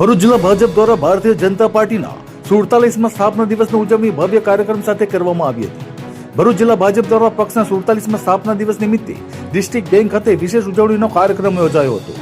ભરૂચ જિલ્લા ભાજપ દ્વારા ભારતીય જનતા પાર્ટીના 47મા સ્થાપના દિવસની ઉજવણી ભવ્ય કાર્યક્રમ સાથે કરવામાં આવી હતી। ભરૂચ જિલ્લા ભાજપ દ્વારા પક્ષના 47મા સ્થાપના દિવસ નિમિત્તે ડિસ્ટ્રિક્ટ બેંક ખાતે વિશેષ ઉજવણીનો કાર્યક્રમ યોજાયો હતો।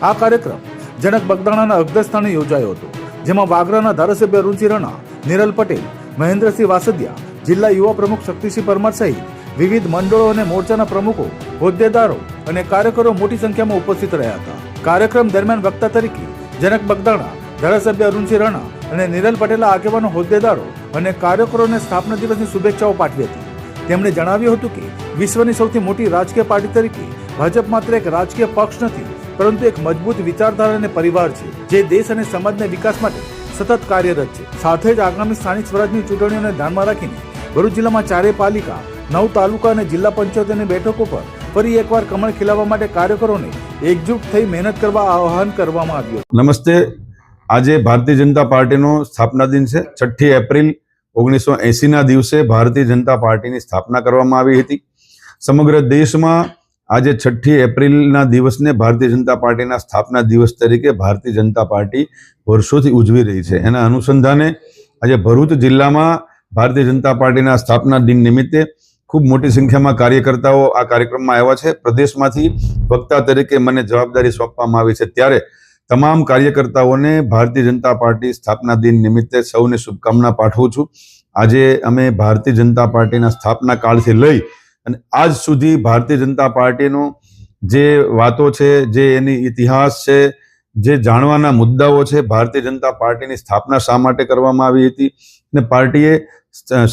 આ કાર્યક્રમ જનક બગદાણાના અગ્રસ્થાને યોજાયો હતો, જેમાં વાગરાના ધારાસભ્ય અરુણસિંહ રાણા, નિરલ પટેલ, મહેન્દ્રસિંહ વાસદિયા, જિલ્લા યુવા પ્રમુખ શક્તિસિંહ પરમાર સહિત વિવિધ મંડળો અને મોરચાના પ્રમુખો, હોદ્દેદારો અને કાર્યકરો મોટી સંખ્યામાં ઉપસ્થિત રહ્યા હતા। કાર્યક્રમ દરમિયાન વક્તા તરીકે જનક બગદાણા, ધારાસભ્ય અરુણસિંહ રાણા અને નિરલ પટેલના આગેવાનો, હોદ્દેદારો અને કાર્યકરોને સ્થાપના દિવસની શુભેચ્છાઓ પાઠવી હતી। તેમણે જણાવ્યું હતું કે વિશ્વની સૌથી મોટી રાજકીય પાર્ટી તરીકે ભાજપ માત્ર એક રાજકીય પક્ષ નથી, પરંતુ એક મજબૂત વિચારધારા અને પરિવાર છે, જે દેશ અને સમાજના વિકાસ માટે સતત કાર્યરત છે। સાથે જ આગામી સ્થાનિક સ્વરાજની ચૂંટણીઓને ધ્યાનમાં રાખીને ભરૂચ જિલ્લામાં 4 પાલિકા, 9 તાલુકા અને જિલ્લા પંચાયતની બેઠકો પર ફરી એકવાર કમળ ખીલાવવા માટે કાર્યકરોને એકજૂટ થઈ મહેનત કરવા આહ્વાન કરવામાં આવ્યું। નમસ્તે। આજે ભારતીય જનતા પાર્ટીનો સ્થાપના દિન છે। 6 એપ્રિલ 1980ના દિવસે ભારતીય જનતા પાર્ટીની સ્થાપના કરવામાં આવી હતી। સમગ્ર દેશમાં આજે 6 એપ્રિલના દિવસને ભારતીય જનતા પાર્ટીના સ્થાપના દિવસ તરીકે ભારતીય જનતા પાર્ટી વર્ષોથી ઉજવી રહી છે। એના અનુસંધાને આજે ભરૂચ જિલ્લામાં ભારતીય જનતા પાર્ટીના સ્થાપના દિન નિમિત્તે ખૂબ મોટી સંખ્યામાં કાર્યકર્તાઓ આ કાર્યક્રમમાં આવ્યા છે। પ્રદેશમાંથી વક્તા તરીકે મને જવાબદારી સોંપવામાં આવી છે, ત્યારે તમામ કાર્યકર્તાઓને ભારતીય જનતા પાર્ટી સ્થાપના દિન નિમિત્તે સૌને શુભકામના પાઠવું છું। આજે અમે ભારતીય જનતા પાર્ટીના સ્થાપના કાળથી લઈ અને આજ સુધી ભારતીય જનતા પાર્ટીનો જે વાતો છે, જે એની ઇતિહાસ છે, જે જાણવાના મુદ્દાઓ છે, ભારતીય જનતા પાર્ટીની સ્થાપના શા માટે કરવામાં આવી હતી અને પાર્ટીએ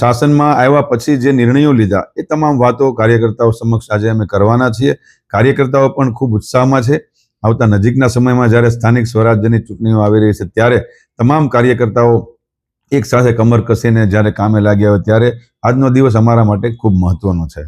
શાસનમાં આવ્યા પછી જે નિર્ણયો લીધા, એ તમામ વાતો કાર્યકર્તાઓ સમક્ષ આજે અમે કરવાના છીએ। કાર્યકર્તાઓ પણ ખૂબ ઉત્સાહમાં છે। આવતા નજીકના સમયમાં જ્યારે સ્થાનિક સ્વરાજ્યની ચૂંટણીઓ આવી રહી છે, ત્યારે તમામ કાર્યકર્તાઓ એક સાથે કમર કસીને જ્યારે કામે લાગ્યા હોય, ત્યારે આજનો દિવસ અમારા માટે ખૂબ મહત્વનો છે।